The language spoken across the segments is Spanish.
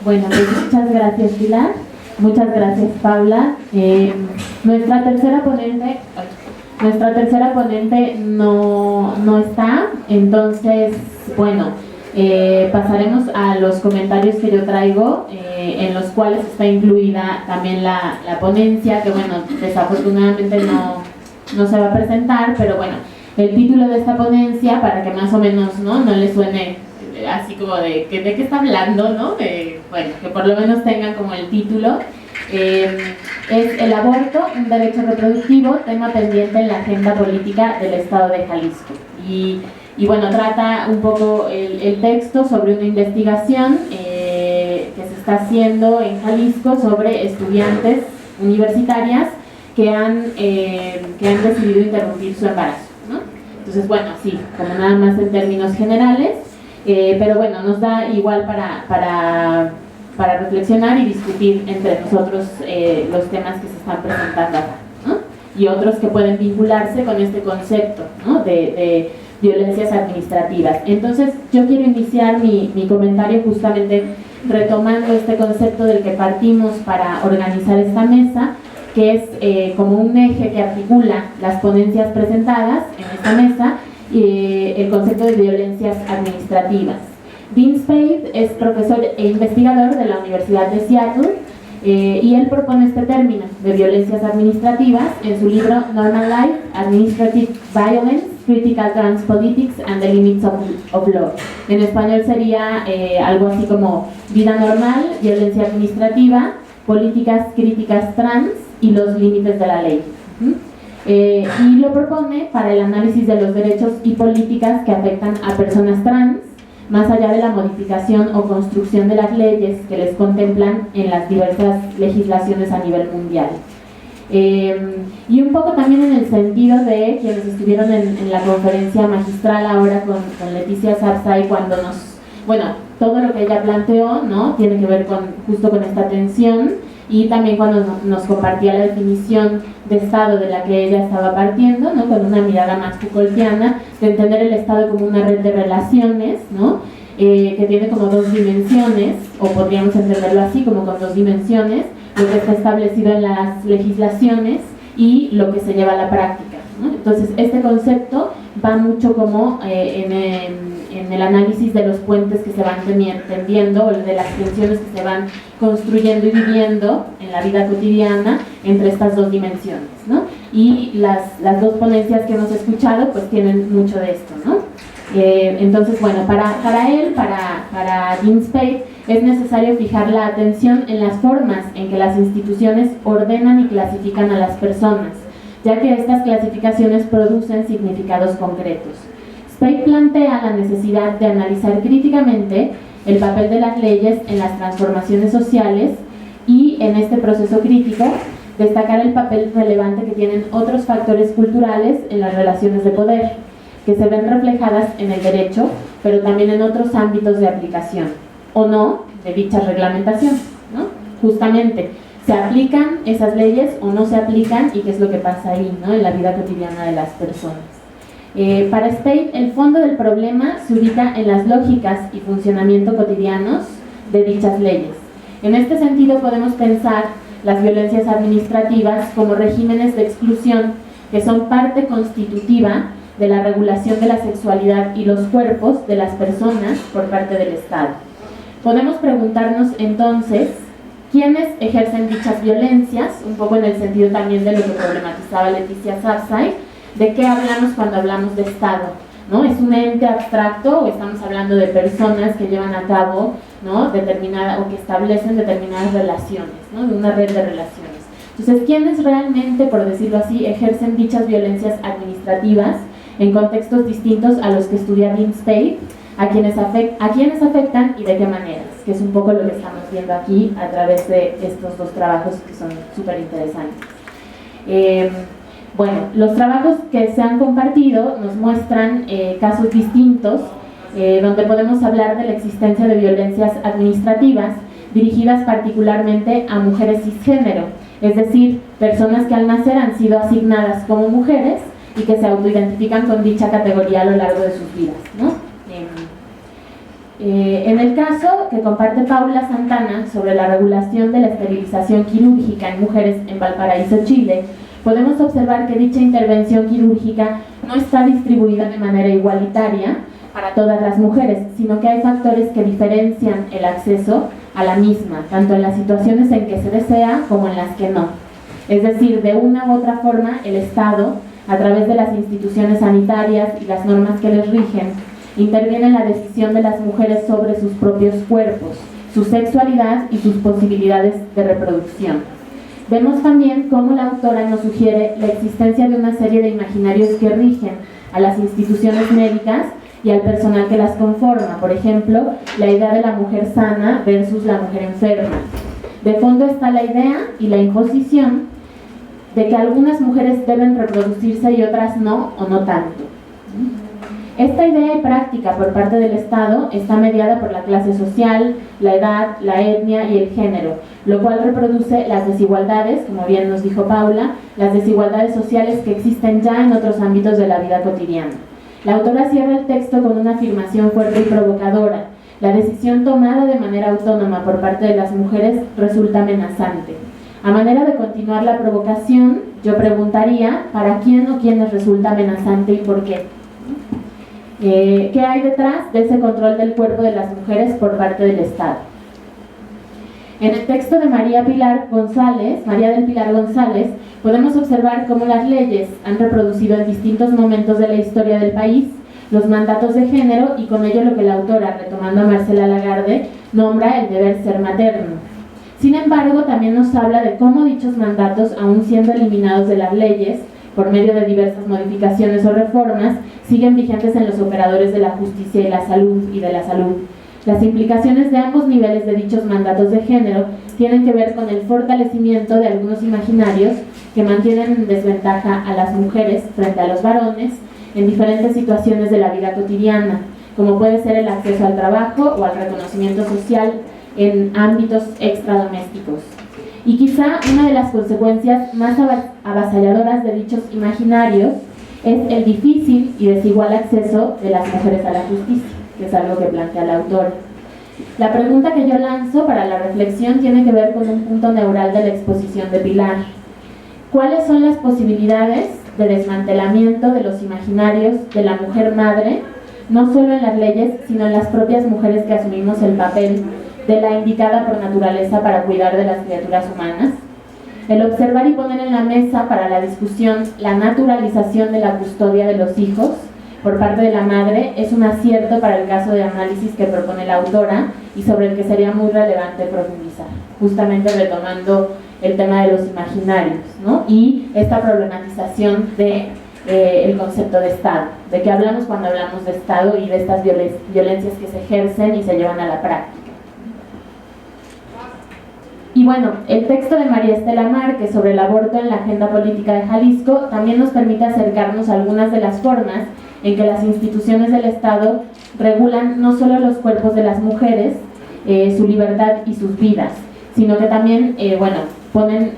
Bueno, pues muchas gracias, Pilar. Muchas gracias, Paula. Nuestra tercera ponente no está, entonces, bueno, pasaremos a los comentarios que yo traigo, en los cuales está incluida también la ponencia, que bueno, desafortunadamente no se va a presentar, pero bueno, el título de esta ponencia, para que más o menos no le suene así como de qué está hablando, ¿no? Bueno, que por lo menos tengan como el título. Es el aborto, un derecho reproductivo, tema pendiente en la agenda política del Estado de Jalisco. Y bueno, trata un poco el texto sobre una investigación que se está haciendo en Jalisco sobre estudiantes universitarias que han decidido interrumpir su embarazo, ¿no? Entonces, bueno, sí, como nada más en términos generales, pero bueno, nos da igual para reflexionar y discutir entre nosotros los temas que se están presentando acá, ¿no? Y otros que pueden vincularse con este concepto, ¿no? de violencias administrativas. Entonces, yo quiero iniciar mi comentario justamente retomando este concepto del que partimos para organizar esta mesa, que es como un eje que articula las ponencias presentadas en esta mesa, el concepto de violencias administrativas. Dean Spade es profesor e investigador de la Universidad de Seattle, y él propone este término de violencias administrativas en su libro Normal Life, Administrative Violence, Critical Transpolitics and the Limits of Law. En español sería algo así como vida normal, violencia administrativa, políticas críticas trans y los límites de la ley. Y lo propone para el análisis de los derechos y políticas que afectan a personas trans, más allá de la modificación o construcción de las leyes que les contemplan en las diversas legislaciones a nivel mundial. Y un poco también en el sentido de quienes estuvieron en la conferencia magistral ahora con Leticia Sapsay, cuando todo lo que ella planteó, ¿no? Tiene que ver justo con esta tensión, y también cuando nos compartía la definición de Estado de la que ella estaba partiendo, ¿no? Con una mirada más Foucaultiana, de entender el Estado como una red de relaciones, ¿no? Que tiene como dos dimensiones, o podríamos entenderlo así, como con dos dimensiones, lo que está establecido en las legislaciones y lo que se lleva a la práctica, ¿no? Entonces, este concepto va mucho como en el análisis de los puentes que se van tendiendo, o de las tensiones que se van construyendo y viviendo en la vida cotidiana entre estas dos dimensiones, ¿no? Y las dos ponencias que hemos escuchado pues tienen mucho de esto, ¿no? Entonces, bueno, para Dean Spade es necesario fijar la atención en las formas en que las instituciones ordenan y clasifican a las personas, ya que estas clasificaciones producen significados concretos. Spade plantea la necesidad de analizar críticamente el papel de las leyes en las transformaciones sociales y, en este proceso crítico, destacar el papel relevante que tienen otros factores culturales en las relaciones de poder, que se ven reflejadas en el derecho, pero también en otros ámbitos de aplicación, o no, de dicha reglamentación, ¿no? Justamente, ¿se aplican esas leyes o no se aplican? ¿Y qué es lo que pasa ahí, ¿no? En la vida cotidiana de las personas? Para Spade, el fondo del problema se ubica en las lógicas y funcionamiento cotidianos de dichas leyes. En este sentido, podemos pensar las violencias administrativas como regímenes de exclusión que son parte constitutiva de la regulación de la sexualidad y los cuerpos de las personas por parte del Estado. Podemos preguntarnos entonces, ¿quiénes ejercen dichas violencias? Un poco en el sentido también de lo que problematizaba Leticia Sapsay. ¿De qué hablamos cuando hablamos de Estado? ¿No? ¿Es un ente abstracto o estamos hablando de personas que llevan a cabo, ¿no? o que establecen determinadas relaciones, ¿no? De una red de relaciones? Entonces, ¿quiénes realmente, por decirlo así, ejercen dichas violencias administrativas en contextos distintos a los que estudia Dean Spade? ¿A quiénes afectan y de qué maneras? Que es un poco lo que estamos viendo aquí a través de estos dos trabajos que son súper interesantes. Bueno, los trabajos que se han compartido nos muestran casos distintos donde podemos hablar de la existencia de violencias administrativas dirigidas particularmente a mujeres cisgénero, es decir, personas que al nacer han sido asignadas como mujeres y que se autoidentifican con dicha categoría a lo largo de sus vidas, ¿no? En el caso que comparte Paula Santana sobre la regulación de la esterilización quirúrgica en mujeres en Valparaíso, Chile, podemos observar que dicha intervención quirúrgica no está distribuida de manera igualitaria para todas las mujeres, sino que hay factores que diferencian el acceso a la misma, tanto en las situaciones en que se desea como en las que no. Es decir, de una u otra forma, el Estado, a través de las instituciones sanitarias y las normas que les rigen, interviene en la decisión de las mujeres sobre sus propios cuerpos, su sexualidad y sus posibilidades de reproducción. Vemos también cómo la autora nos sugiere la existencia de una serie de imaginarios que rigen a las instituciones médicas y al personal que las conforma. Por ejemplo, la idea de la mujer sana versus la mujer enferma. De fondo está la idea y la imposición de que algunas mujeres deben reproducirse y otras no, o no tanto. Esta idea y práctica por parte del Estado está mediada por la clase social, la edad, la etnia y el género, lo cual reproduce las desigualdades, como bien nos dijo Paula, las desigualdades sociales que existen ya en otros ámbitos de la vida cotidiana. La autora cierra el texto con una afirmación fuerte y provocadora. La decisión tomada de manera autónoma por parte de las mujeres resulta amenazante. A manera de continuar la provocación, yo preguntaría, ¿para quién o quiénes resulta amenazante y por qué? ¿Qué hay detrás de ese control del cuerpo de las mujeres por parte del Estado? En el texto de María del Pilar González, podemos observar cómo las leyes han reproducido en distintos momentos de la historia del país los mandatos de género y con ello lo que la autora, retomando a Marcela Lagarde, nombra el deber ser materno. Sin embargo, también nos habla de cómo dichos mandatos, aun siendo eliminados de las leyes, por medio de diversas modificaciones o reformas, siguen vigentes en los operadores de la justicia y de la salud. Las implicaciones de ambos niveles de dichos mandatos de género tienen que ver con el fortalecimiento de algunos imaginarios que mantienen en desventaja a las mujeres frente a los varones en diferentes situaciones de la vida cotidiana, como puede ser el acceso al trabajo o al reconocimiento social en ámbitos extradomésticos. Y quizá una de las consecuencias más avasalladoras de dichos imaginarios es el difícil y desigual acceso de las mujeres a la justicia, que es algo que plantea la autora. La pregunta que yo lanzo para la reflexión tiene que ver con un punto neural de la exposición de Pilar. ¿Cuáles son las posibilidades de desmantelamiento de los imaginarios de la mujer madre, no solo en las leyes, sino en las propias mujeres que asumimos el papel de la indicada por naturaleza para cuidar de las criaturas humanas? El observar y poner en la mesa para la discusión la naturalización de la custodia de los hijos por parte de la madre es un acierto para el caso de análisis que propone la autora y sobre el que sería muy relevante profundizar, justamente retomando el tema de los imaginarios, ¿no? Y esta problematización de el concepto de Estado, de qué hablamos cuando hablamos de Estado y de estas violencias que se ejercen y se llevan a la práctica. Y bueno, el texto de María Estela Márquez sobre el aborto en la agenda política de Jalisco también nos permite acercarnos a algunas de las formas en que las instituciones del Estado regulan no solo los cuerpos de las mujeres, su libertad y sus vidas, sino que también, ponen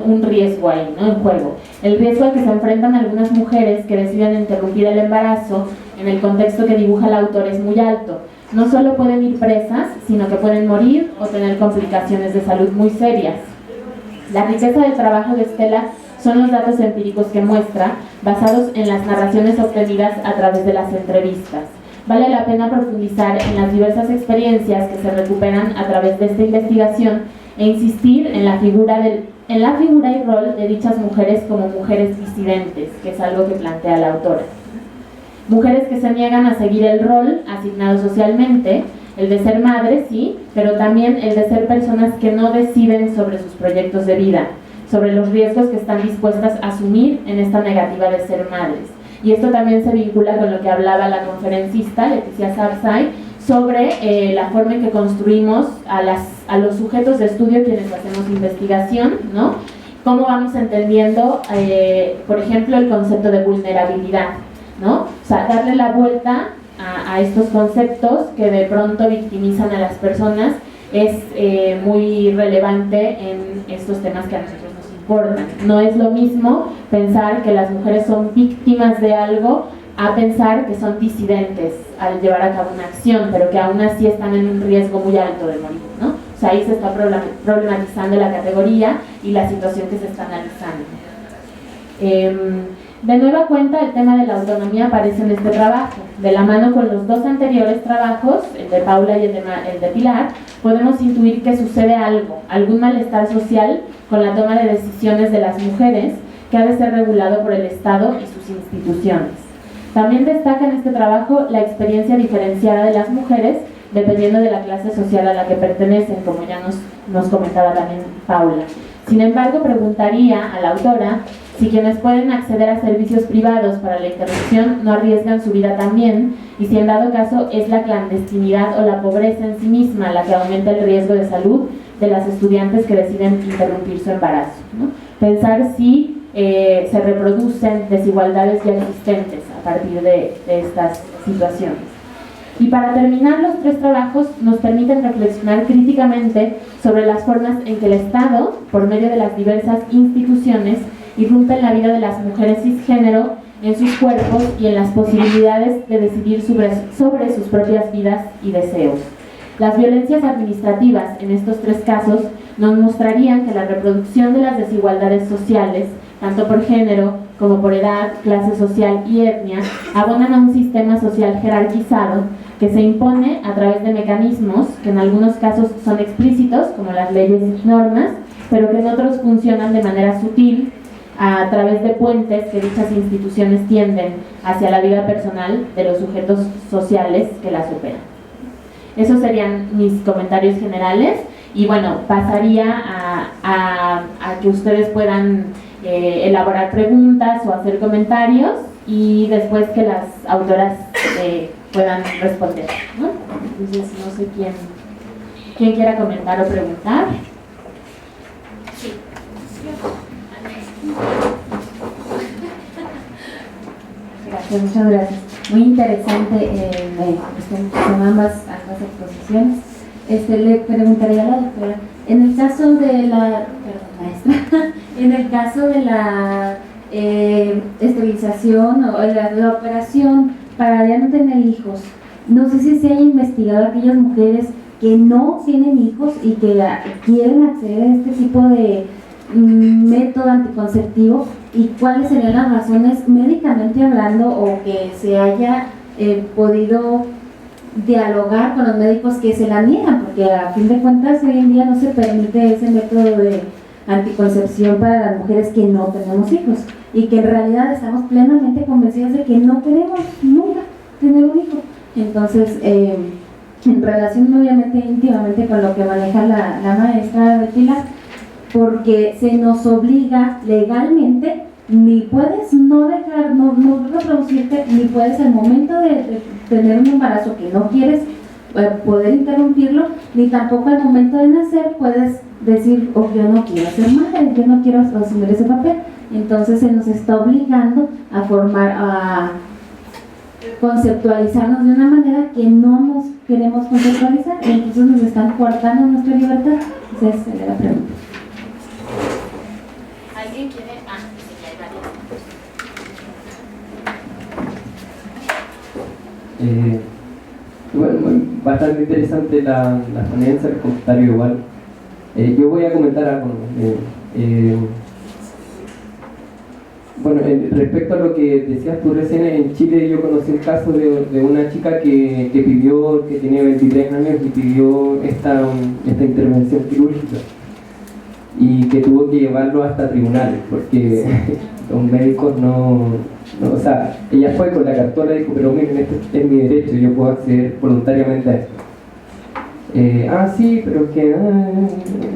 un riesgo ahí, ¿no?, en juego. El riesgo al que se enfrentan algunas mujeres que deciden interrumpir el embarazo en el contexto que dibuja el autor es muy alto. No solo pueden ir presas, sino que pueden morir o tener complicaciones de salud muy serias. La riqueza del trabajo de Estela son los datos empíricos que muestra, basados en las narraciones obtenidas a través de las entrevistas. Vale la pena profundizar en las diversas experiencias que se recuperan a través de esta investigación e insistir en la figura y rol de dichas mujeres como mujeres disidentes, que es algo que plantea la autora. Mujeres que se niegan a seguir el rol asignado socialmente, el de ser madres, sí, pero también el de ser personas que no deciden sobre sus proyectos de vida, sobre los riesgos que están dispuestas a asumir en esta negativa de ser madres. Y esto también se vincula con lo que hablaba la conferencista Leticia Sapsay sobre la forma en que construimos a los sujetos de estudio quienes hacemos investigación, ¿no? Cómo vamos entendiendo, por ejemplo, el concepto de vulnerabilidad, ¿no? O sea, darle la vuelta a estos conceptos que de pronto victimizan a las personas es muy relevante en estos temas que a nosotros nos importan. No es lo mismo pensar que las mujeres son víctimas de algo a pensar que son disidentes al llevar a cabo una acción, pero que aún así están en un riesgo muy alto de morir, ¿no? O sea, ahí se está problematizando la categoría y la situación que se está analizando. De nueva cuenta, el tema de la autonomía aparece en este trabajo. De la mano con los dos anteriores trabajos, el de Paula y el de Pilar, podemos intuir que sucede algo, algún malestar social con la toma de decisiones de las mujeres que ha de ser regulado por el Estado y sus instituciones. También destaca en este trabajo la experiencia diferenciada de las mujeres dependiendo de la clase social a la que pertenecen, como ya nos comentaba también Paula. Sin embargo, preguntaría a la autora si quienes pueden acceder a servicios privados para la interrupción no arriesgan su vida también, y si en dado caso es la clandestinidad o la pobreza en sí misma la que aumenta el riesgo de salud de las estudiantes que deciden interrumpir su embarazo, ¿no? Pensar si se reproducen desigualdades ya existentes a partir de estas situaciones. Y para terminar, los tres trabajos nos permiten reflexionar críticamente sobre las formas en que el Estado, por medio de las diversas instituciones, irrumpe en la vida de las mujeres cisgénero, en sus cuerpos y en las posibilidades de decidir sobre sus propias vidas y deseos. Las violencias administrativas en estos tres casos nos mostrarían que la reproducción de las desigualdades sociales, tanto por género como por edad, clase social y etnia, abonan a un sistema social jerarquizado que se impone a través de mecanismos que en algunos casos son explícitos, como las leyes y normas, pero que en otros funcionan de manera sutil, a través de puentes que dichas instituciones tienden hacia la vida personal de los sujetos sociales que las operan. Esos serían mis comentarios generales y bueno, pasaría a que ustedes puedan elaborar preguntas o hacer comentarios y después que las autoras puedan responder, ¿no? Entonces no sé quién quiera comentar o preguntar. Sí. Gracias, muchas gracias. Muy interesante son ambas exposiciones. Le preguntaría a la doctora, en el caso de la maestra, en el caso de la esterilización o la operación para ya no tener hijos, no sé si se haya investigado a aquellas mujeres que no tienen hijos y que quieren acceder a este tipo de método anticonceptivo y cuáles serían las razones médicamente hablando o que se haya podido dialogar con los médicos que se la niegan, porque a fin de cuentas hoy en día no se permite ese método de anticoncepción para las mujeres que no tenemos hijos y que en realidad estamos plenamente convencidas de que no queremos nunca tener un hijo. Entonces, en relación obviamente íntimamente con lo que maneja la maestra de Pilar, porque se nos obliga legalmente, ni puedes no dejar, no reproducirte, ni puedes al momento de tener un embarazo que no quieres poder interrumpirlo, ni tampoco al momento de nacer puedes decir, oh, yo no quiero ser madre, yo no quiero asumir ese papel. Entonces se nos está obligando a conceptualizarnos de una manera que no nos queremos conceptualizar, y entonces nos están coartando nuestra libertad. Esa es la pregunta. ¿Alguien quiere? Sí, hay varios. Bueno, bastante interesante la ponencia, el comentario igual. Yo voy a comentar algo. Bueno, respecto a lo que decías tú recién, en Chile yo conocí un caso de una chica que pidió, que tenía 23 años y pidió esta intervención quirúrgica y que tuvo que llevarlo hasta tribunales porque los médicos no, o sea, ella fue con la cartola y dijo, pero miren, este es mi derecho, yo puedo acceder voluntariamente a esto. Sí, pero que...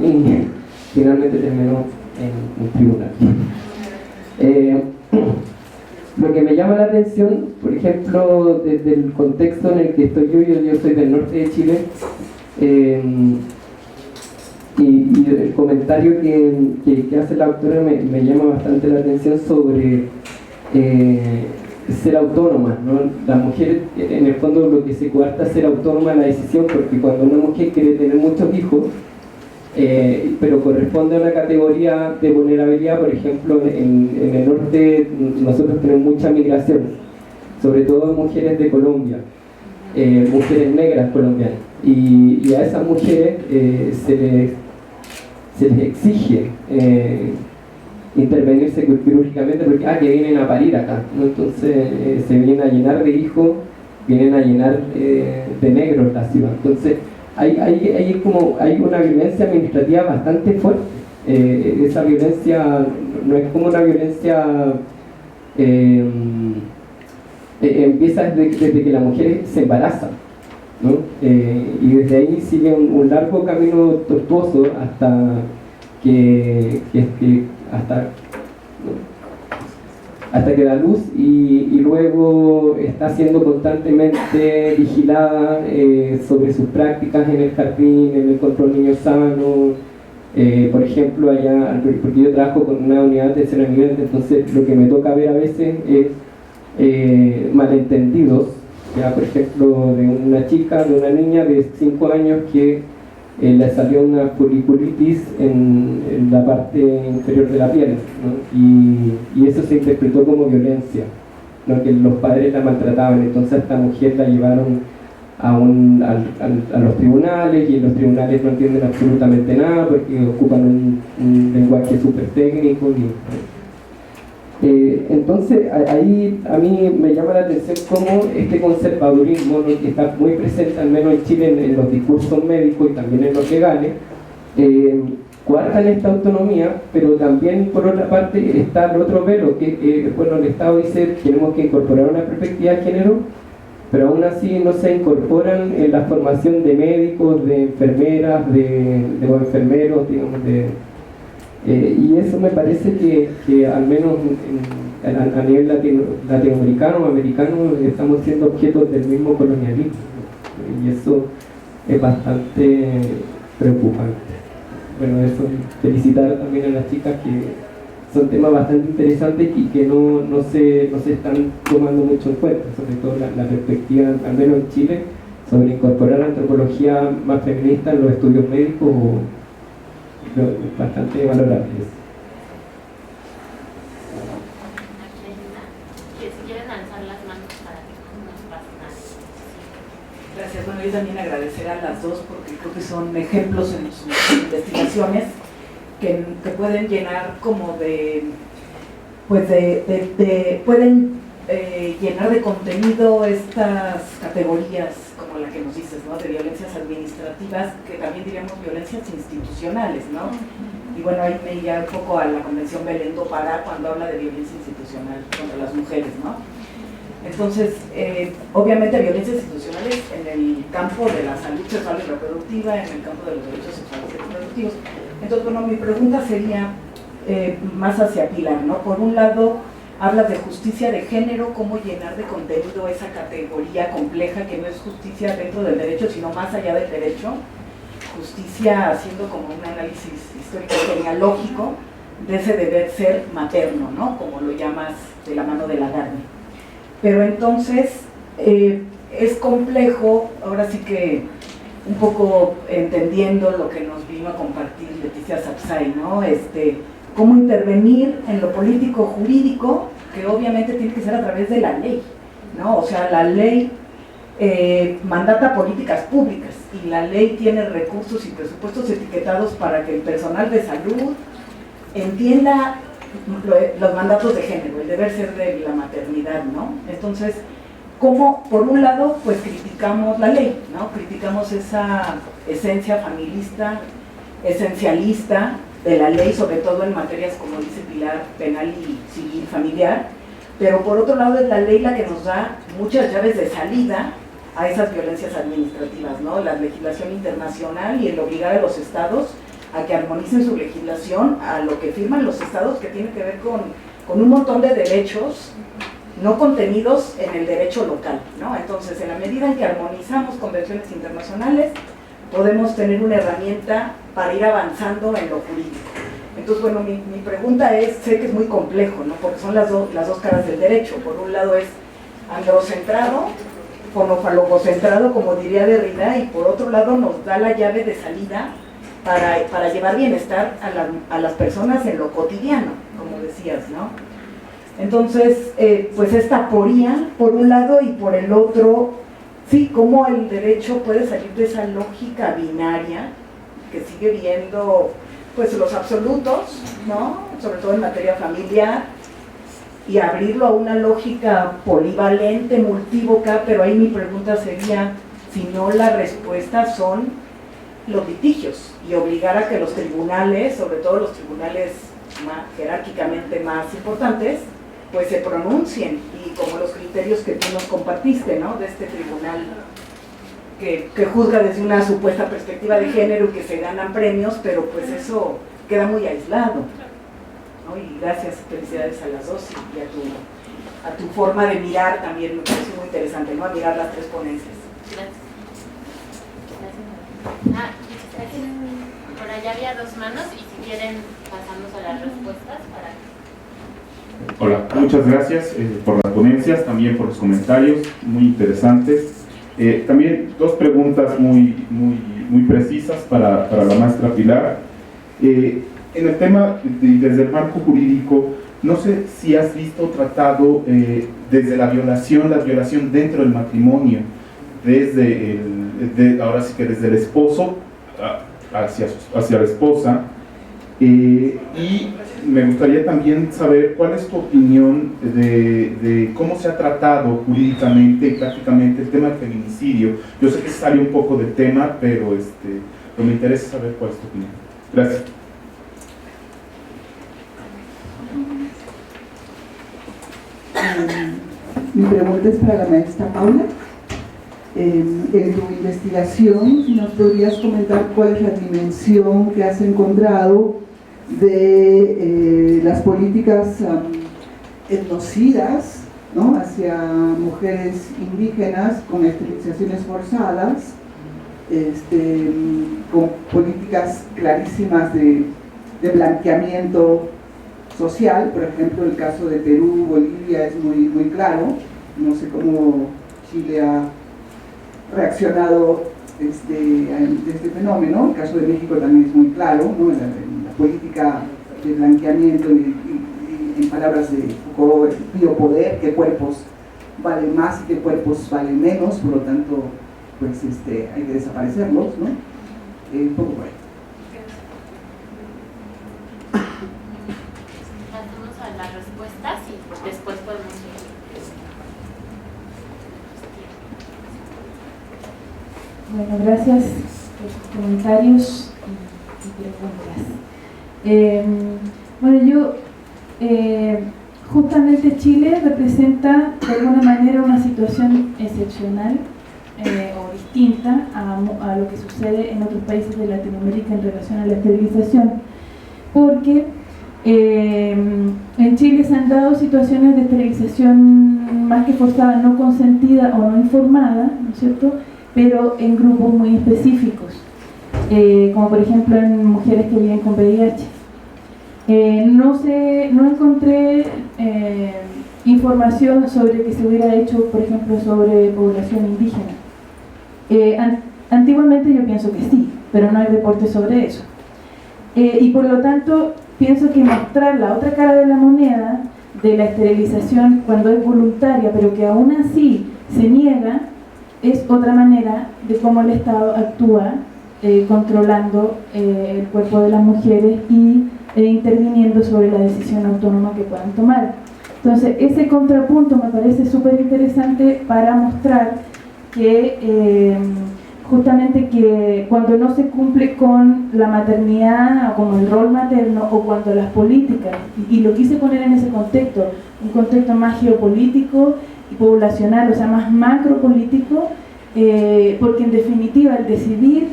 y finalmente terminó en un tribunal. Lo que me llama la atención, por ejemplo, desde el contexto en el que estoy yo soy del norte de Chile, y el comentario que hace la autora me llama bastante la atención sobre ser autónoma, ¿no? La mujer, en el fondo, lo que se coarta es ser autónoma en la decisión, porque cuando una mujer quiere tener muchos hijos, pero corresponde a una categoría de vulnerabilidad, por ejemplo, en el norte nosotros tenemos mucha migración sobre todo mujeres de Colombia, mujeres negras colombianas. Y a esas mujeres se les exige intervenirse quirúrgicamente porque que vienen a parir acá, ¿no? Entonces se vienen a llenar de hijos, vienen a llenar de negros la ciudad. Entonces hay una violencia administrativa bastante fuerte. Esa violencia no es como una violencia empieza desde que la mujer se embaraza, ¿no? Y desde ahí sigue un largo camino tortuoso hasta hasta que da luz y luego está siendo constantemente vigilada sobre sus prácticas en el jardín, en el control niño sano. Por ejemplo, allá, porque yo trabajo con una unidad de tercera nivel, entonces lo que me toca ver a veces es malentendidos, ya, por ejemplo, de una chica, de una niña de 5 años que le salió una foliculitis en la parte inferior de la piel, ¿no? Y eso se interpretó como violencia, ¿no? Que los padres la maltrataban. Entonces a esta mujer la llevaron a los tribunales, y en los tribunales no entienden absolutamente nada porque ocupan un lenguaje súper técnico. Entonces ahí a mí me llama la atención cómo este conservadurismo, ¿no? Que está muy presente al menos en Chile en los discursos médicos y también en los legales, coartan esta autonomía, pero también por otra parte está el otro velo que bueno, el Estado dice que tenemos que incorporar una perspectiva de género, pero aún así no se incorporan en la formación de médicos, de enfermeras, de enfermeros, digamos, y eso me parece que al menos a nivel latinoamericano o americano estamos siendo objetos del mismo colonialismo, ¿no? Y eso es bastante preocupante. Bueno, eso, felicitar también a las chicas, que son temas bastante interesantes y que no se están tomando mucho en cuenta, sobre todo la perspectiva, al menos en Chile, sobre incorporar antropología más feminista en los estudios médicos, bastante valorables. Si quieren alzar las manos para que no nos pase nada. Gracias. Bueno, yo también agradecer a las dos porque creo que son ejemplos en sus investigaciones que pueden llenar como pueden llenar de contenido estas categorías como la que nos dices, ¿no? De violencias administrativas, que también diríamos violencias institucionales, ¿no? Y bueno, ahí me iría un poco a la Convención Belén do Pará cuando habla de violencia institucional contra las mujeres, ¿no? Entonces, obviamente violencias institucionales en el campo de la salud sexual y reproductiva, en el campo de los derechos sexuales y reproductivos. Entonces, bueno, mi pregunta sería más hacia Pilar, ¿no? Por un lado, hablas de justicia de género, cómo llenar de contenido esa categoría compleja que no es justicia dentro del derecho, sino más allá del derecho, justicia haciendo como un análisis histórico genealógico de ese deber ser materno, ¿no? Como lo llamas de la mano de la Lagarde. Pero entonces es complejo, ahora sí que un poco entendiendo lo que nos vino a compartir Leticia Sapsay, ¿no? Cómo intervenir en lo político jurídico, que obviamente tiene que ser a través de la ley, ¿no? O sea, la ley mandata políticas públicas y la ley tiene recursos y presupuestos etiquetados para que el personal de salud entienda los mandatos de género, el deber ser de la maternidad, ¿no? Entonces, ¿cómo, por un lado, pues criticamos la ley, ¿no? Criticamos esa esencia familista, esencialista de la ley, sobre todo en materias, como dice Pilar, penal y civil familiar, pero por otro lado es la ley la que nos da muchas llaves de salida a esas violencias administrativas, ¿no? La legislación internacional y el obligar a los estados a que armonicen su legislación a lo que firman los estados, que tiene que ver con un montón de derechos no contenidos en el derecho local, ¿no? Entonces, en la medida en que armonizamos convenciones internacionales, podemos tener una herramienta para ir avanzando en lo jurídico. Entonces, bueno, mi pregunta es, sé que es muy complejo, ¿no? Porque son las dos caras del derecho. Por un lado es androcentrado, fonofalogocentrado, como diría Derrida, y por otro lado nos da la llave de salida para llevar bienestar a las personas en lo cotidiano, como decías, ¿no? Entonces, pues esta aporía por un lado y por el otro, sí, cómo el derecho puede salir de esa lógica binaria que sigue viendo pues los absolutos, ¿no? Sobre todo en materia familiar, y abrirlo a una lógica polivalente, multívoca, pero ahí mi pregunta sería, si no la respuesta son los litigios, y obligar a que los tribunales, sobre todo los tribunales jerárquicamente más importantes, pues se pronuncien, y como los criterios que tú nos compartiste, ¿no? De este tribunal que juzga desde una supuesta perspectiva de género y que se ganan premios, pero pues eso queda muy aislado, ¿no? Y gracias, felicidades a las dos y a tu forma de mirar también, me parece muy interesante, ¿no? A mirar las tres ponencias. Gracias. Por allá había dos manos y si quieren pasamos a las respuestas para... Hola, muchas gracias por las ponencias, también por los comentarios, muy interesantes. También dos preguntas muy precisas para la maestra Pilar. En el tema, desde el marco jurídico, no sé si has visto o tratado desde la violación dentro del matrimonio, ahora sí que desde el esposo hacia la esposa, y me gustaría también saber cuál es tu opinión de cómo se ha tratado jurídicamente y prácticamente el tema del feminicidio. Yo sé que sale un poco del tema, pero me interesa saber cuál es tu opinión. Gracias. Mi pregunta es para la maestra Paula. En tu investigación, si nos podrías comentar cuál es la dimensión que has encontrado de las políticas etnocidas, ¿no?, hacia mujeres indígenas con esterilizaciones forzadas, con políticas clarísimas de blanqueamiento social. Por ejemplo, el caso de Perú, Bolivia es muy claro. No sé cómo Chile ha reaccionado de este fenómeno. El caso de México también es muy claro, ¿no? La política de blanqueamiento y en palabras de Foucault, el biopoder, qué cuerpos valen más y qué cuerpos valen menos, por lo tanto pues hay que desaparecerlos, ¿no? Un poco por ahí. Pasamos a las respuestas y después podemos seguir. Bueno, gracias por sus comentarios y preguntas. Bueno, justamente Chile representa de alguna manera una situación excepcional o distinta a lo que sucede en otros países de Latinoamérica en relación a la esterilización, porque en Chile se han dado situaciones de esterilización más que forzada, no consentida o no informada, ¿no es cierto?, pero en grupos muy específicos, como por ejemplo en mujeres que viven con VIH. No encontré información sobre que se hubiera hecho, por ejemplo, sobre población indígena. Antiguamente yo pienso que sí, pero no hay reportes sobre eso. Y por lo tanto, pienso que mostrar la otra cara de la moneda de la esterilización cuando es voluntaria, pero que aún así se niega, es otra manera de cómo el Estado actúa controlando el cuerpo de las mujeres y interviniendo sobre la decisión autónoma que puedan tomar. Entonces, ese contrapunto me parece súper interesante para mostrar que justamente que cuando no se cumple con la maternidad o con el rol materno, o cuando las políticas, y lo quise poner en ese contexto, un contexto más geopolítico y poblacional, o sea, más macropolítico, porque en definitiva el decidir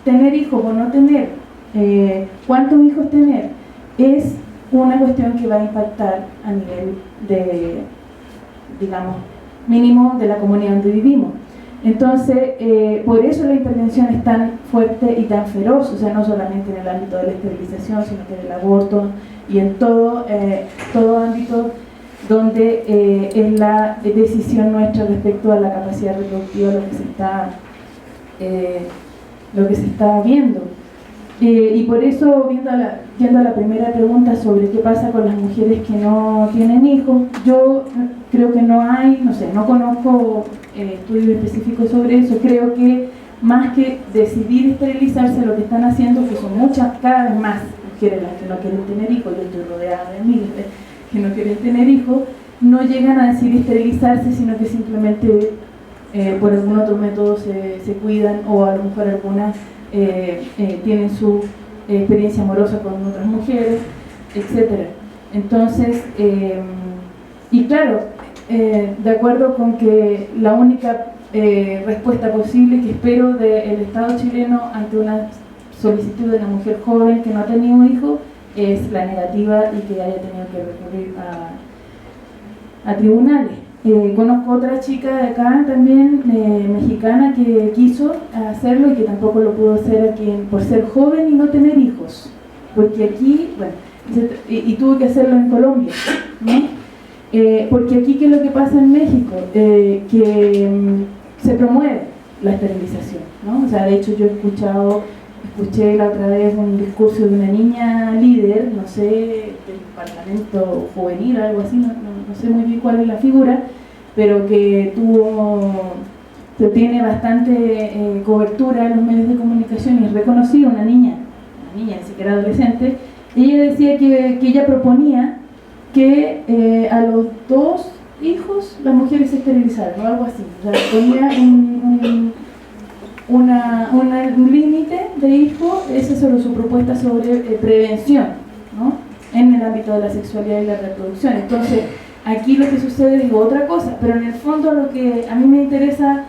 tener hijos o no tener, cuántos hijos tener, es una cuestión que va a impactar a nivel de, digamos, mínimo de la comunidad donde vivimos. Entonces, por eso la intervención es tan fuerte y tan feroz, o sea, no solamente en el ámbito de la esterilización, sino que en el aborto y en todo ámbito donde es la decisión nuestra respecto a la capacidad reproductiva lo que se está viendo. Y por eso, yendo a la primera pregunta sobre qué pasa con las mujeres que no tienen hijos, yo creo que no hay, no sé, no conozco estudios específicos sobre eso. Creo que más que decidir esterilizarse, lo que están haciendo, que son muchas, cada vez más mujeres las que no quieren tener hijos, yo estoy rodeada de miles que no quieren tener hijos, no llegan a decidir esterilizarse, sino que simplemente por algún otro método se cuidan, o a lo mejor algunas tienen su experiencia amorosa con otras mujeres, etc. Entonces, y claro, de acuerdo con que la única respuesta posible que espero del Estado chileno ante una solicitud de una mujer joven que no ha tenido hijos es la negativa y que haya tenido que recurrir a tribunales. Conozco otra chica de acá también, mexicana, que quiso hacerlo y que tampoco lo pudo hacer aquí por ser joven y no tener hijos, porque aquí, bueno, y tuvo que hacerlo en Colombia, ¿no? Porque aquí, ¿qué es lo que pasa en México? Que se promueve la esterilización, ¿no? O sea, de hecho yo escuché la otra vez un discurso de una niña líder, no sé, del Parlamento Juvenil, algo así, no sé muy bien cuál es la figura, pero que tiene bastante cobertura en los medios de comunicación y es reconocida, una niña, ni siquiera adolescente, y ella decía que ella proponía que a los 2 hijos las mujeres se esterilizaran, o algo así, o sea, ponía un límite de hijos. Esa es solo su propuesta sobre prevención, ¿no?, en el ámbito de la sexualidad y la reproducción. Entonces, aquí lo que sucede es otra cosa, pero en el fondo lo que a mí me interesa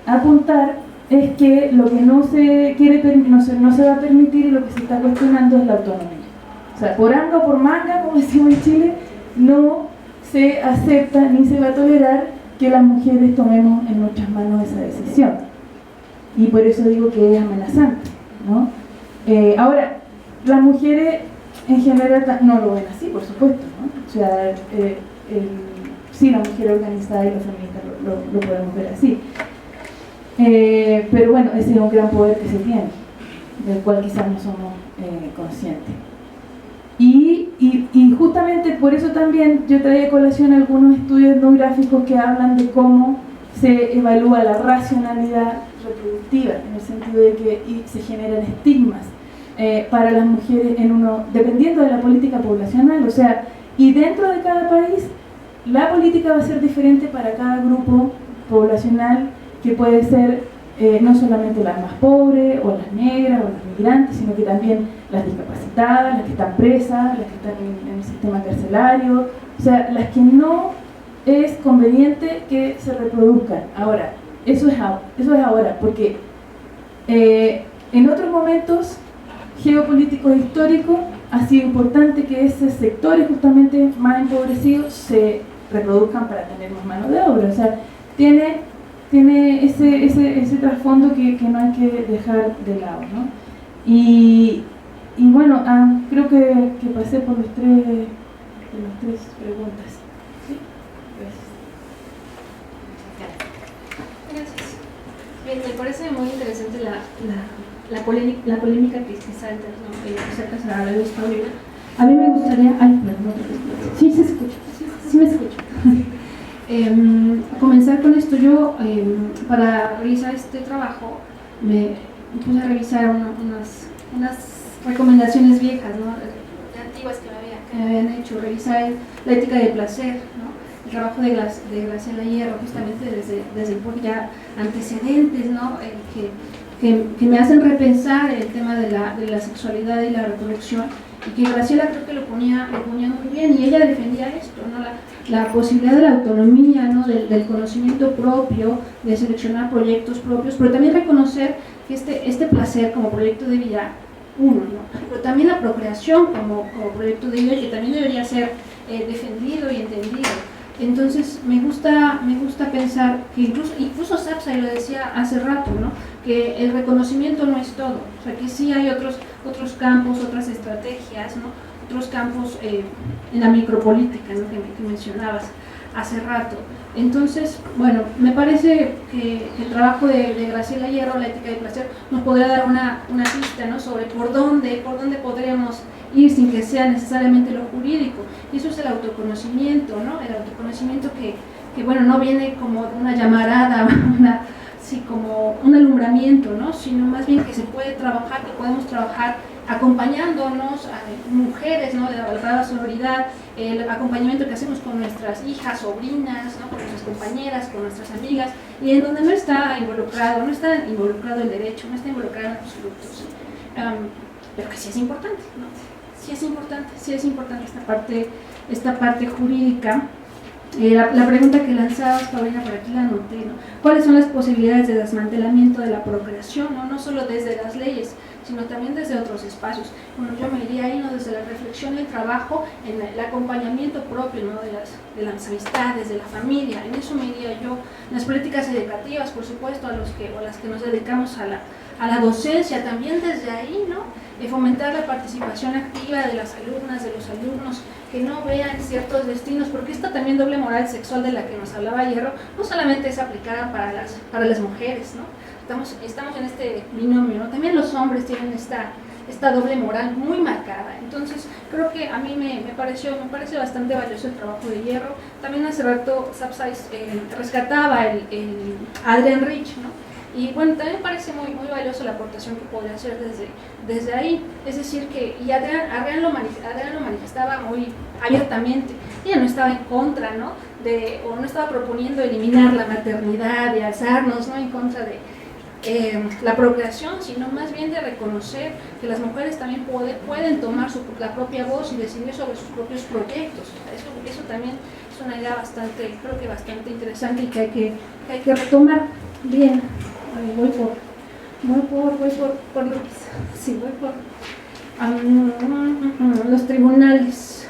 apuntar es que lo que no se va a permitir y lo que se está cuestionando es la autonomía. O sea, por anga o por manga, como decimos en Chile, no se acepta ni se va a tolerar que las mujeres tomemos en nuestras manos esa decisión. Y por eso digo que es amenazante, ¿no? Ahora, las mujeres en general no lo ven así, por supuesto, ¿no? O sea, sí, la mujer organizada y la feminista lo podemos ver así. Pero bueno, ese es un gran poder que se tiene, del cual quizás no somos conscientes. Y justamente por eso también yo traía a colación algunos estudios etnográficos que hablan de cómo se evalúa la racionalidad reproductiva, en el sentido de que se generan estigmas para las mujeres dependiendo de la política poblacional, o sea, y dentro de cada país la política va a ser diferente para cada grupo poblacional, que puede ser no solamente las más pobres, o las negras, o las migrantes, sino que también las discapacitadas, las que están presas, las que están en el sistema carcelario, o sea, las que no es conveniente que se reproduzcan. Ahora, eso es ahora, porque en otros momentos geopolíticos históricos ha sido importante que esos sectores justamente más empobrecidos se reproduzcan para tener más mano de obra. O sea, tiene ese trasfondo que no hay que dejar de lado, ¿no? Y bueno, creo que pasé por las tres preguntas. ¿Sí? Gracias. Bien, me parece muy interesante la polémica que salta, ¿no? Acerca de la luz taurina. A mí me gustaría... Ay, perdón, sí se escucha, sí me escucho. Comenzar con esto. Yo, para realizar este trabajo, me puse a revisar unas recomendaciones viejas, ¿no?, antiguas que me habían hecho. Revisar la ética del placer, ¿no?, el trabajo de Graciela Hierro, justamente desde ya antecedentes, ¿no?, que me hacen repensar el tema de la sexualidad y la reproducción, y que Graciela creo que lo ponía muy bien, y ella defendía esto, ¿no?, la posibilidad de la autonomía, ¿no?, del conocimiento propio, de seleccionar proyectos propios, pero también reconocer que este placer como proyecto de vida, ¿no?, pero también la procreación como proyecto de vida, que también debería ser defendido y entendido. Entonces me gusta pensar que incluso Sapsay lo decía hace rato, ¿no?, que el reconocimiento no es todo, o sea, que sí hay otros campos, otras estrategias, ¿no?, otros campos en la micropolítica, ¿no?, que mencionabas hace rato. Entonces, bueno, me parece que el trabajo de Graciela Hierro, La ética del placer, nos podría dar una pista, ¿no?, sobre por dónde podremos ir sin que sea necesariamente lo jurídico. Y eso es el autoconocimiento, ¿no? El autoconocimiento que bueno, no viene como una llamarada, como un alumbramiento, ¿no?, sino más bien que se puede trabajar, que podemos trabajar acompañándonos a mujeres, ¿no?, la palabra sororidad, el acompañamiento que hacemos con nuestras hijas, sobrinas, ¿no?, con nuestras compañeras, con nuestras amigas, y en donde no está involucrado el derecho, no está involucrado en absolutos, pero que sí es importante, ¿no? Sí es importante esta parte jurídica. La pregunta que lanzabas, Paulina, por aquí la anoté, ¿no? ¿Cuáles son las posibilidades de desmantelamiento de la procreación, ¿no? No solo desde las leyes, sino también desde otros espacios? Bueno, yo me iría ahí, ¿no?, desde la reflexión y el trabajo, en el acompañamiento propio, ¿no?, de las amistades, de la familia. En eso me iría yo. En las políticas educativas, por supuesto, a las que nos dedicamos a la docencia, también desde ahí, ¿no?, fomentar la participación activa de las alumnas, de los alumnos, que no vean ciertos destinos, porque esta también doble moral sexual de la que nos hablaba Hierro no solamente es aplicada para las mujeres, ¿no? Estamos en este binomio, ¿no? También los hombres tienen esta doble moral muy marcada. Entonces creo que a mí me parece bastante valioso el trabajo de Hierro. También hace rato Sapsais rescataba el Adrienne Rich, ¿no? Y bueno, también me parece muy valioso la aportación que podría hacer desde ahí. Es decir, que y Adrienne lo manifestaba muy abiertamente. Ella no estaba en contra, ¿no?, o no estaba proponiendo eliminar la maternidad, de alzarnos, ¿no?, en contra de la procreación, sino más bien de reconocer que las mujeres también pueden tomar la propia voz y decidir sobre sus propios proyectos. Eso también es una idea bastante interesante y que hay que retomar. Bien. Voy por Luis. Sí, voy por los tribunales.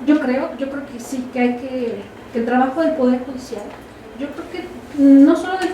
Yo creo que sí, que el trabajo del Poder Judicial, yo creo que no solo del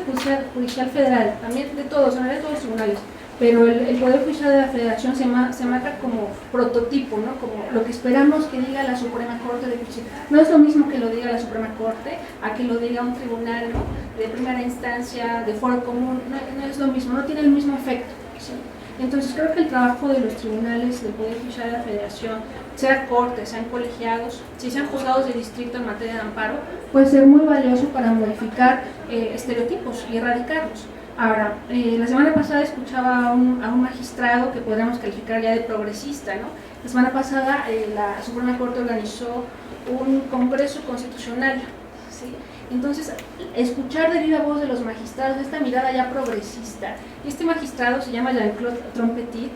Judicial Federal, también de todos, en realidad de todos los tribunales, pero el Poder Judicial de la Federación se marca como prototipo, ¿no?, como lo que esperamos que diga la Suprema Corte de Justicia. No es lo mismo que lo diga la Suprema Corte a que lo diga un tribunal, ¿no?, de primera instancia, de foro común, no es lo mismo, no tiene el mismo efecto, ¿sí? Entonces creo que el trabajo de los tribunales del Poder Judicial de la Federación, sea cortes, sean colegiados, si sean juzgados de distrito en materia de amparo, puede ser muy valioso para modificar estereotipos y erradicarlos. Ahora, la semana pasada escuchaba a un magistrado que podríamos calificar ya de progresista, ¿no? La semana pasada la Suprema Corte organizó un congreso constitucional, ¿sí? Entonces, escuchar de viva voz de los magistrados esta mirada ya progresista, y este magistrado se llama Jean-Claude Trompetit,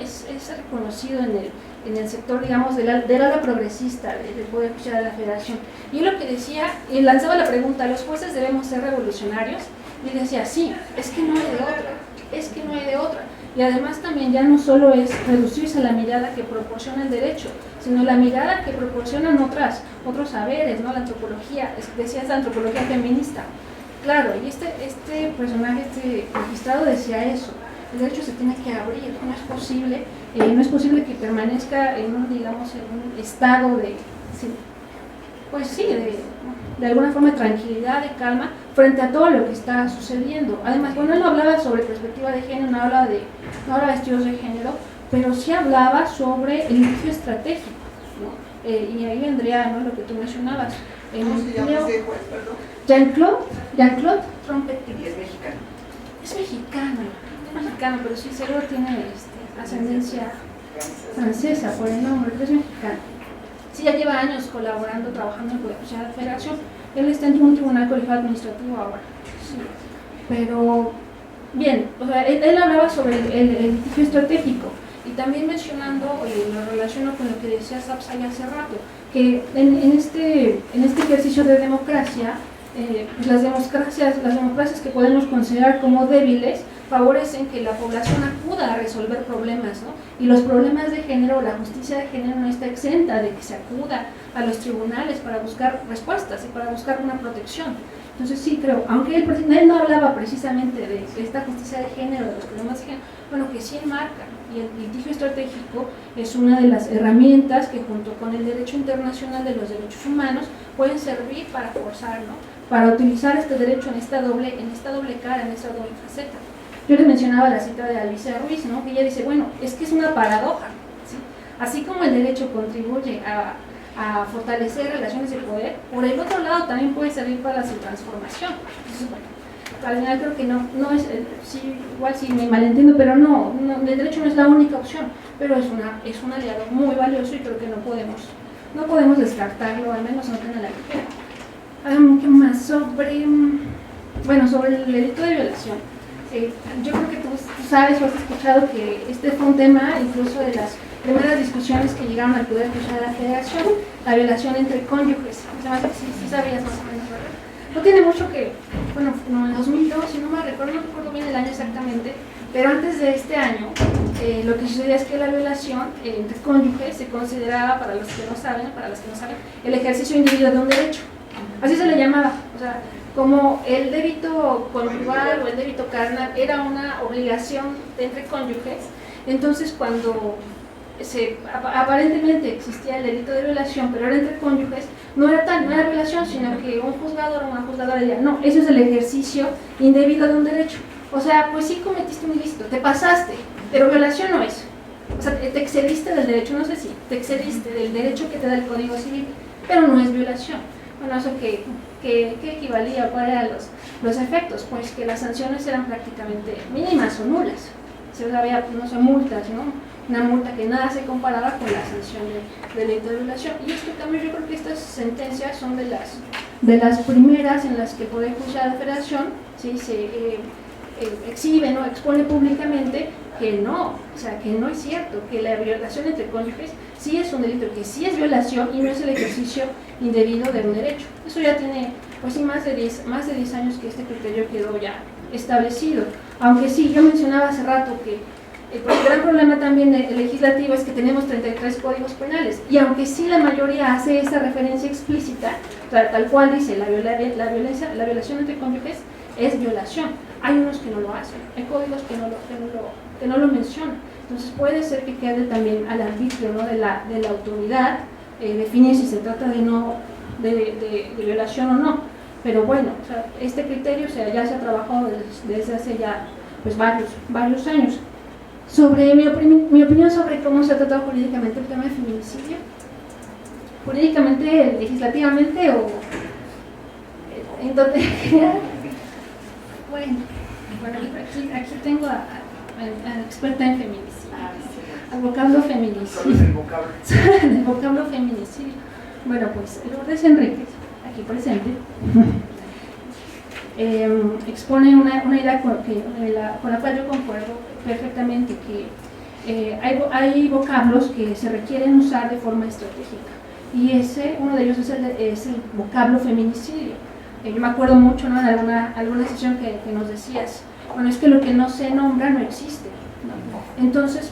es reconocido en el sector, digamos, del ala progresista del Poder Judicial de la Federación. Y lo que decía, y lanzaba la pregunta, ¿los jueces debemos ser revolucionarios? Y decía, sí, es que no hay de otra. Y además también ya no solo es reducirse a la mirada que proporciona el derecho, sino la mirada que proporcionan otros saberes, ¿no? La antropología, decías la antropología feminista. Claro, y este personaje, este magistrado decía eso, el derecho se tiene que abrir, no es posible que permanezca en un estado de alguna forma de tranquilidad, de calma, frente a todo lo que está sucediendo. Además, bueno, él no hablaba sobre perspectiva de género, no hablaba de estudios de género, pero sí hablaba sobre el litigio estratégico, ¿no? Y ahí vendría, ¿no?, lo que tú mencionabas. ¿Cómo se llama ese juez, perdón? Jean-Claude Trompetit. Y es mexicano. Es mexicano, pero sí seguro tiene ascendencia francesa por el nombre, pero es mexicano. Sí, ya lleva años colaborando, trabajando en el Poder Judicial de la Federación. Él está en un tribunal colegiado administrativo ahora. Sí. Pero, bien, o sea, él hablaba sobre el litigio estratégico, y también mencionando, lo relaciono con lo que decía Sapsay hace rato, que en este ejercicio de democracia, las democracias que podemos considerar como débiles favorecen que la población acuda a resolver problemas, ¿no? Y los problemas de género, la justicia de género no está exenta de que se acuda a los tribunales para buscar respuestas y para buscar una protección. Entonces sí creo, aunque él no hablaba precisamente de esta justicia de género, de los problemas de género, bueno, que sí enmarca, y el litigio estratégico es una de las herramientas que junto con el derecho internacional de los derechos humanos pueden servir para forzar, ¿no? Para utilizar este derecho en esta doble cara, en esta doble faceta. Yo les mencionaba la cita de Alicia Ruiz, ¿no? Que ella dice, bueno, es que es una paradoja, ¿sí? Así como el derecho contribuye a fortalecer relaciones de poder, por el otro lado también puede servir para su transformación. Entonces, bueno, al final creo que no es, sí, igual sí me malentiendo, pero no, el derecho no es la única opción, pero es un aliado muy valioso y creo que no podemos descartarlo, al menos no tener la ligera. ¿Qué más? Sobre el delito de violación. Yo creo que tú sabes o has escuchado que este fue un tema incluso de las primeras discusiones que llegaron al Poder Judicial de la Federación, la violación entre cónyuges. Se me hace que sí sabías más o menos, ¿verdad? No tiene mucho que, bueno, en 2002, si no me recuerdo, no recuerdo bien el año exactamente, pero antes de este año, lo que sucedía es que la violación entre cónyuges se consideraba, para las que no saben, el ejercicio individual de un derecho. Así se le llamaba, o sea, como el débito conyugal o el débito carnal era una obligación entre cónyuges, entonces cuando aparentemente existía el delito de violación, pero era entre cónyuges, no era violación, sino que un juzgador o una juzgadora decía, no, eso es el ejercicio indebido de un derecho. O sea, pues sí cometiste un ilícito, te pasaste, pero violación no es. O sea, te excediste del derecho, no sé si, te excediste del derecho que te da el Código Civil, pero no es violación. Bueno, ¿eso qué equivalía? ¿Cuáles eran los efectos? Pues que las sanciones eran prácticamente mínimas o nulas. O sea, había, no sé, multas, ¿no? Una multa que nada se comparaba con la sanción del delito de violación. Y es que también yo creo que estas sentencias son de las primeras en las que el Poder Judicial de la Federación, ¿sí?, se exhibe, ¿no?, expone públicamente que no, o sea, que no es cierto, que la violación entre cónyuges sí es un delito, que sí es violación y no es el ejercicio indebido de un derecho. Eso ya tiene, pues sí, más de 10 años que este criterio quedó ya establecido. Aunque sí, yo mencionaba hace rato que el gran problema también legislativo es que tenemos 33 códigos penales, y aunque sí la mayoría hace esa referencia explícita, tal cual dice la violación entre cónyuges es violación, hay unos que no lo hacen, hay códigos que no lo mencionan. Entonces puede ser que quede también al arbitrio, ¿no?, de la autoridad definir si se trata de violación o no. Pero bueno, o sea, este criterio, o sea, ya se ha trabajado desde hace ya, pues, varios años. Sobre mi opinión sobre cómo se ha tratado jurídicamente el tema de feminicidio, jurídicamente, legislativamente o en donde bueno, aquí tengo a experta en feminicidio, al vocablo feminicidio. El vocablo feminicidio. Bueno, pues Lourdes Enríquez, aquí presente, expone una idea con la cual yo concuerdo perfectamente, que hay vocablos que se requieren usar de forma estratégica, y uno de ellos es el vocablo feminicidio. Yo me acuerdo mucho, ¿no?, en alguna sesión que nos decías, bueno, es que lo que no se nombra no existe, ¿no? Entonces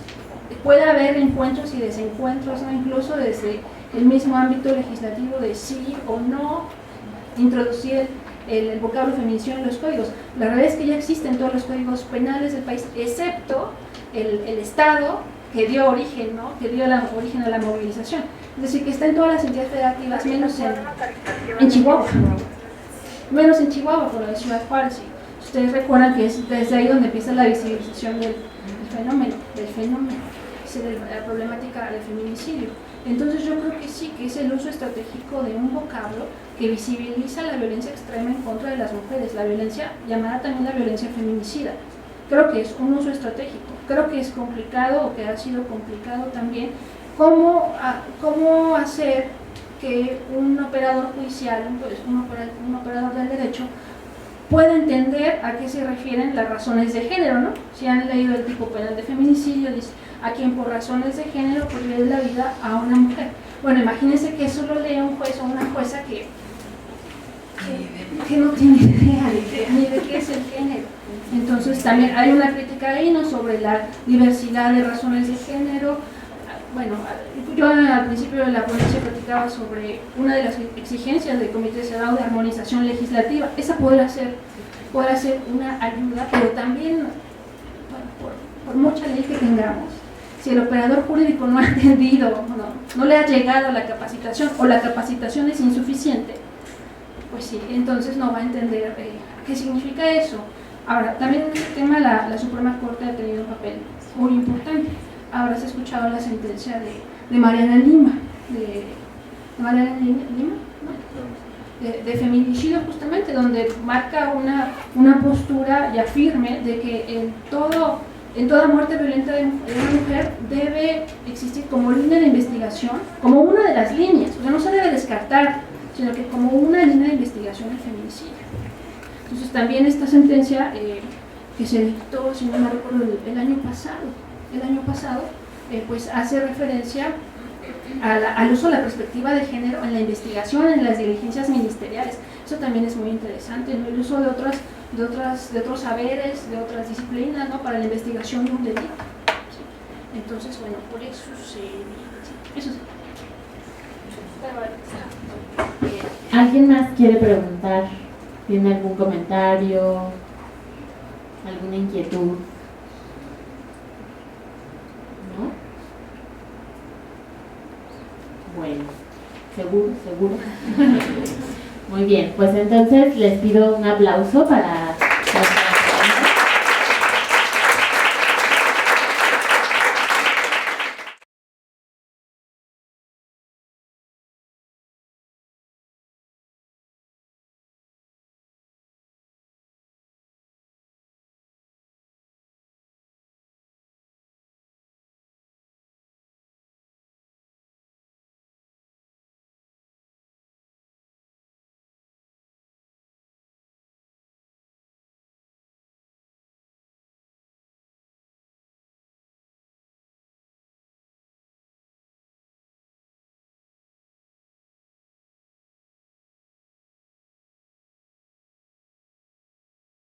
puede haber encuentros y desencuentros, ¿no?, incluso desde el mismo ámbito legislativo de sí o no introducir el vocablo feminicidio en los códigos. La realidad es que ya existen todos los códigos penales del país, excepto el Estado que dio origen, ¿no?, que dio origen a la movilización. Es decir, que está en todas las entidades federativas, menos en Chihuahua. Menos en Chihuahua, por la de Ciudad Juárez. Ustedes recuerdan que es desde ahí donde empieza la visibilización del fenómeno, de la problemática del feminicidio. Entonces yo creo que sí, que es el uso estratégico de un vocablo que visibiliza la violencia extrema en contra de las mujeres, la violencia llamada también la violencia feminicida. Creo que es un uso estratégico. Creo que es complicado, o que ha sido complicado también, cómo hacer que un operador judicial, un operador del derecho, pueda entender a qué se refieren las razones de género, ¿no? Si han leído el tipo penal de feminicidio, dice a quien por razones de género prive la vida a una mujer. Bueno, imagínense que eso lo lee un juez o una jueza que no tiene idea ni de qué es el género. Entonces también hay una crítica ahí, ¿no?, sobre la diversidad de razones de género. Bueno, yo al principio de la ponencia platicaba sobre una de las exigencias del Comité Cerrado de Armonización Legislativa. Esa podrá ser una ayuda, pero también, bueno, por mucha ley que tengamos, Si el operador jurídico no ha entendido, no le ha llegado la capacitación o la capacitación es insuficiente, pues sí, entonces no va a entender qué significa eso. Ahora, también en este tema la Suprema Corte ha tenido un papel muy importante. Ahora se ha escuchado la sentencia de Mariana Lima, de feminicidio justamente, donde marca una postura ya firme de que en toda muerte violenta de una mujer debe existir como línea de investigación, como una de las líneas, o sea, no se debe descartar, sino que como una línea de investigación el feminicidio. Entonces también esta sentencia que se dictó, si no me recuerdo, el año pasado, pues hace referencia al uso de la perspectiva de género en la investigación, en las diligencias ministeriales. Eso también es muy interesante, ¿no? El uso de otros saberes, de otras disciplinas, ¿no? Para la investigación de un delito. ¿Sí? Entonces, bueno, por eso eso sí. ¿Alguien más quiere preguntar? ¿Tiene algún comentario? ¿Alguna inquietud? ¿No? Bueno, seguro. Muy bien, pues entonces les pido un aplauso para